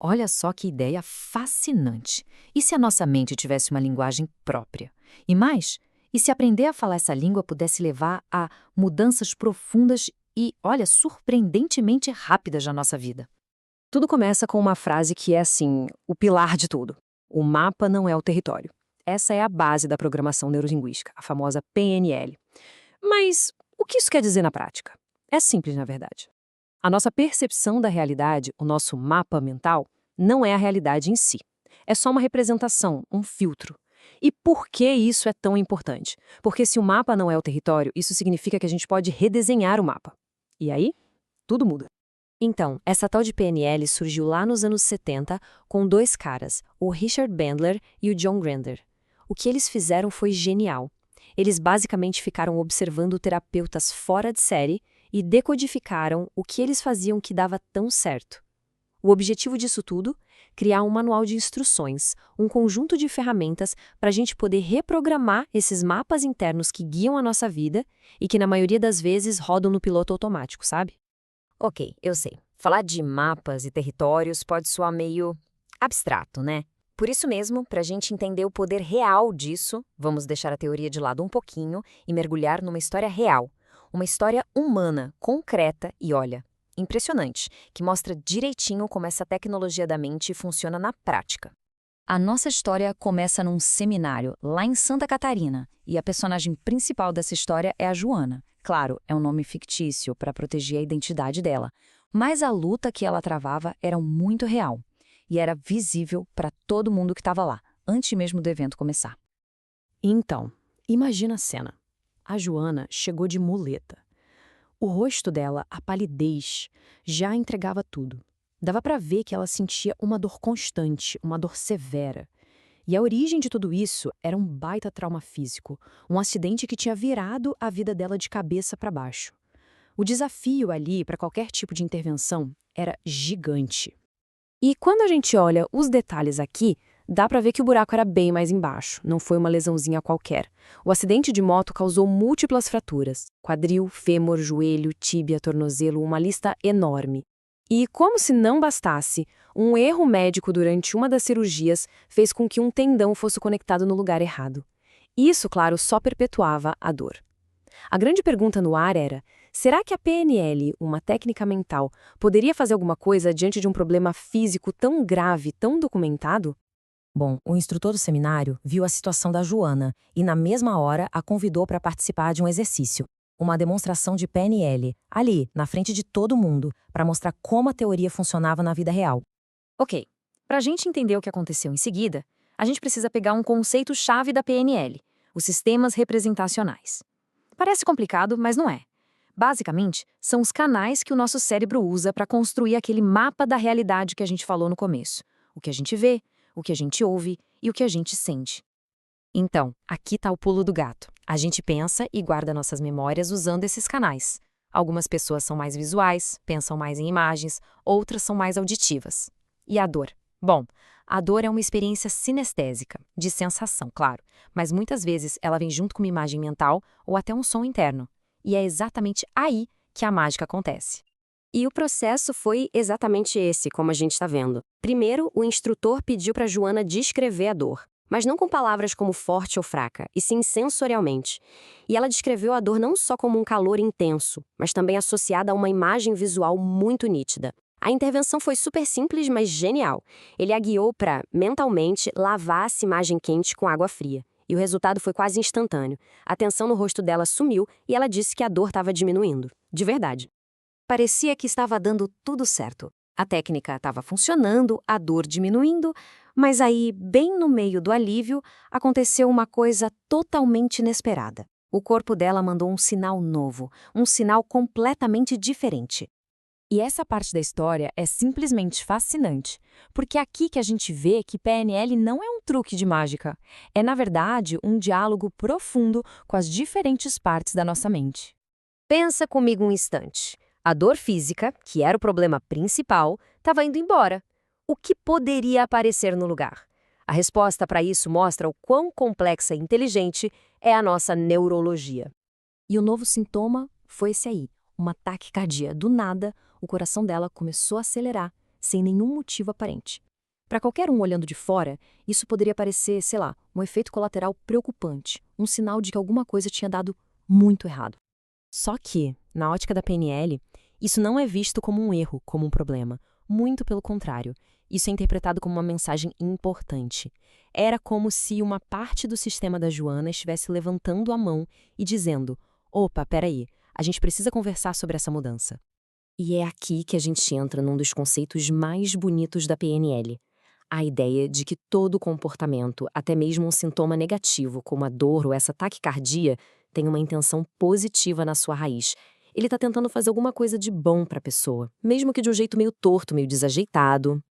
Olha só que ideia fascinante! E se a nossa mente tivesse uma linguagem própria? E mais, e se aprender a falar essa língua pudesse levar a mudanças profundas e, olha, surpreendentemente rápidas na nossa vida? Tudo começa com uma frase que é assim, o pilar de tudo. O mapa não é o território. Essa é a base da programação neurolinguística, a famosa PNL. Mas o que isso quer dizer na prática? É simples, na verdade. A nossa percepção da realidade, o nosso mapa mental, não é a realidade em si. É só uma representação, um filtro. E por que isso é tão importante? Porque se o mapa não é o território, isso significa que a gente pode redesenhar o mapa. E aí, tudo muda. Então, essa tal de PNL surgiu lá nos anos 70 com dois caras, o Richard Bandler e o John Grinder. O que eles fizeram foi genial. Eles basicamente ficaram observando terapeutas fora de série e decodificaram o que eles faziam que dava tão certo. O objetivo disso tudo? Criar um manual de instruções, um conjunto de ferramentas para a gente poder reprogramar esses mapas internos que guiam a nossa vida e que, na maioria das vezes, rodam no piloto automático, sabe? Ok, eu sei. Falar de mapas e territórios pode soar meio abstrato, né? Por isso mesmo, para a gente entender o poder real disso, vamos deixar a teoria de lado um pouquinho e mergulhar numa história real. Uma história humana, concreta e, olha, impressionante, que mostra direitinho como essa tecnologia da mente funciona na prática. A nossa história começa num seminário, lá em Santa Catarina, e a personagem principal dessa história é a Joana. Claro, é um nome fictício para proteger a identidade dela, mas a luta que ela travava era muito real, e era visível para todo mundo que estava lá, antes mesmo do evento começar. Então, imagina a cena. A Joana chegou de muleta. O rosto dela, a palidez, já entregava tudo. Dava para ver que ela sentia uma dor constante, uma dor severa. E a origem de tudo isso era um baita trauma físico, um acidente que tinha virado a vida dela de cabeça para baixo. O desafio ali para qualquer tipo de intervenção era gigante. E quando a gente olha os detalhes aqui, dá pra ver que o buraco era bem mais embaixo, não foi uma lesãozinha qualquer. O acidente de moto causou múltiplas fraturas: quadril, fêmur, joelho, tíbia, tornozelo, uma lista enorme. E como se não bastasse, um erro médico durante uma das cirurgias fez com que um tendão fosse conectado no lugar errado. Isso, claro, só perpetuava a dor. A grande pergunta no ar era: será que a PNL, uma técnica mental, poderia fazer alguma coisa diante de um problema físico tão grave, tão documentado? Bom, o instrutor do seminário viu a situação da Joana e, na mesma hora, a convidou para participar de um exercício, uma demonstração de PNL, ali, na frente de todo mundo, para mostrar como a teoria funcionava na vida real. Ok, para a gente entender o que aconteceu em seguida, a gente precisa pegar um conceito-chave da PNL, os sistemas representacionais. Parece complicado, mas não é. Basicamente, são os canais que o nosso cérebro usa para construir aquele mapa da realidade que a gente falou no começo. O que a gente vê, o que a gente ouve e o que a gente sente. Então, aqui está o pulo do gato. A gente pensa e guarda nossas memórias usando esses canais. Algumas pessoas são mais visuais, pensam mais em imagens, outras são mais auditivas. E a dor? Bom, a dor é uma experiência sinestésica, de sensação, claro, mas muitas vezes ela vem junto com uma imagem mental ou até um som interno. E é exatamente aí que a mágica acontece. E o processo foi exatamente esse, como a gente está vendo. Primeiro, o instrutor pediu para Joana descrever a dor, mas não com palavras como forte ou fraca, e sim sensorialmente. E ela descreveu a dor não só como um calor intenso, mas também associada a uma imagem visual muito nítida. A intervenção foi super simples, mas genial. Ele a guiou para, mentalmente, lavar essa imagem quente com água fria. E o resultado foi quase instantâneo. A tensão no rosto dela sumiu e ela disse que a dor estava diminuindo. De verdade. Parecia que estava dando tudo certo. A técnica estava funcionando, a dor diminuindo, mas aí, bem no meio do alívio, aconteceu uma coisa totalmente inesperada. O corpo dela mandou um sinal novo, um sinal completamente diferente. E essa parte da história é simplesmente fascinante, porque é aqui que a gente vê que PNL não é um truque de mágica. É, na verdade, um diálogo profundo com as diferentes partes da nossa mente. Pensa comigo um instante. A dor física, que era o problema principal, estava indo embora. O que poderia aparecer no lugar? A resposta para isso mostra o quão complexa e inteligente é a nossa neurologia. E o novo sintoma foi esse aí, uma taquicardia. Do nada, o coração dela começou a acelerar sem nenhum motivo aparente. Para qualquer um olhando de fora, isso poderia parecer, sei lá, um efeito colateral preocupante, um sinal de que alguma coisa tinha dado muito errado. Só que, na ótica da PNL, isso não é visto como um erro, como um problema. Muito pelo contrário, isso é interpretado como uma mensagem importante. Era como se uma parte do sistema da Joana estivesse levantando a mão e dizendo: opa, peraí, a gente precisa conversar sobre essa mudança. E é aqui que a gente entra num dos conceitos mais bonitos da PNL. A ideia de que todo comportamento, até mesmo um sintoma negativo, como a dor ou essa taquicardia, tem uma intenção positiva na sua raiz. Ele está tentando fazer alguma coisa de bom para a pessoa, mesmo que de um jeito meio torto, meio desajeitado.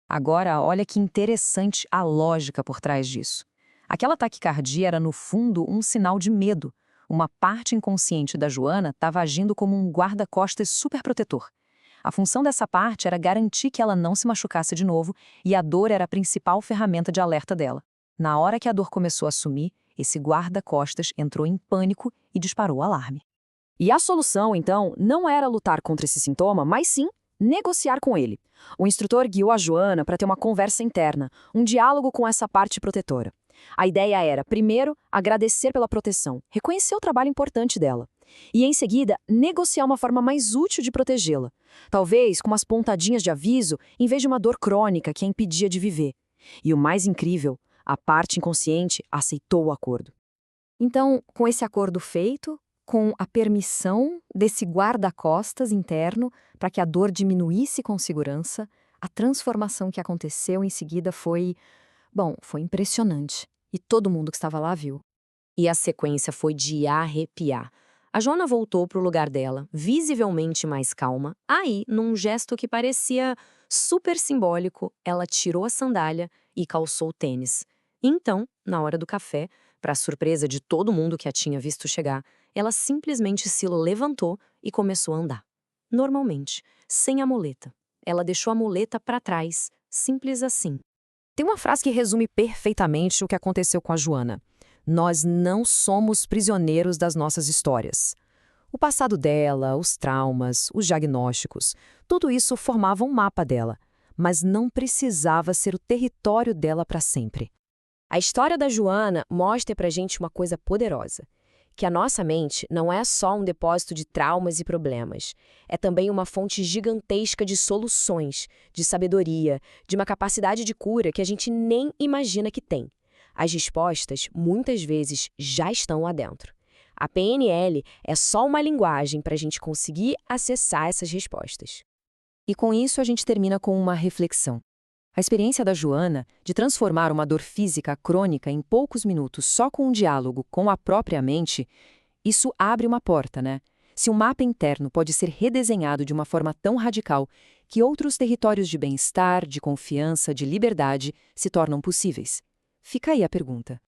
Agora, olha que interessante a lógica por trás disso. Aquela taquicardia era, no fundo, um sinal de medo. Uma parte inconsciente da Joana estava agindo como um guarda-costas superprotetor. A função dessa parte era garantir que ela não se machucasse de novo, e a dor era a principal ferramenta de alerta dela. Na hora que a dor começou a sumir, esse guarda-costas entrou em pânico e disparou o alarme. E a solução, então, não era lutar contra esse sintoma, mas sim negociar com ele. O instrutor guiou a Joana para ter uma conversa interna, um diálogo com essa parte protetora. A ideia era, primeiro, agradecer pela proteção, reconhecer o trabalho importante dela. E, em seguida, negociar uma forma mais útil de protegê-la. Talvez com umas pontadinhas de aviso, em vez de uma dor crônica que a impedia de viver. E o mais incrível, a parte inconsciente aceitou o acordo. Então, com esse acordo feito, com a permissão desse guarda-costas interno para que a dor diminuísse com segurança, a transformação que aconteceu em seguida foi impressionante. E todo mundo que estava lá viu. E a sequência foi de arrepiar. A Joana voltou para o lugar dela, visivelmente mais calma. Aí, num gesto que parecia super simbólico, ela tirou a sandália e calçou o tênis. Então, na hora do café, para a surpresa de todo mundo que a tinha visto chegar, ela simplesmente se levantou e começou a andar. Normalmente, sem a muleta. Ela deixou a muleta para trás, simples assim. Tem uma frase que resume perfeitamente o que aconteceu com a Joana. Nós não somos prisioneiros das nossas histórias. O passado dela, os traumas, os diagnósticos, tudo isso formava um mapa dela, mas não precisava ser o território dela para sempre. A história da Joana mostra pra gente uma coisa poderosa, que a nossa mente não é só um depósito de traumas e problemas, é também uma fonte gigantesca de soluções, de sabedoria, de uma capacidade de cura que a gente nem imagina que tem. As respostas, muitas vezes, já estão lá dentro. A PNL é só uma linguagem para a gente conseguir acessar essas respostas. E com isso a gente termina com uma reflexão. A experiência da Joana de transformar uma dor física crônica em poucos minutos só com um diálogo com a própria mente, isso abre uma porta, né? Se o mapa interno pode ser redesenhado de uma forma tão radical que outros territórios de bem-estar, de confiança, de liberdade se tornam possíveis. Fica aí a pergunta.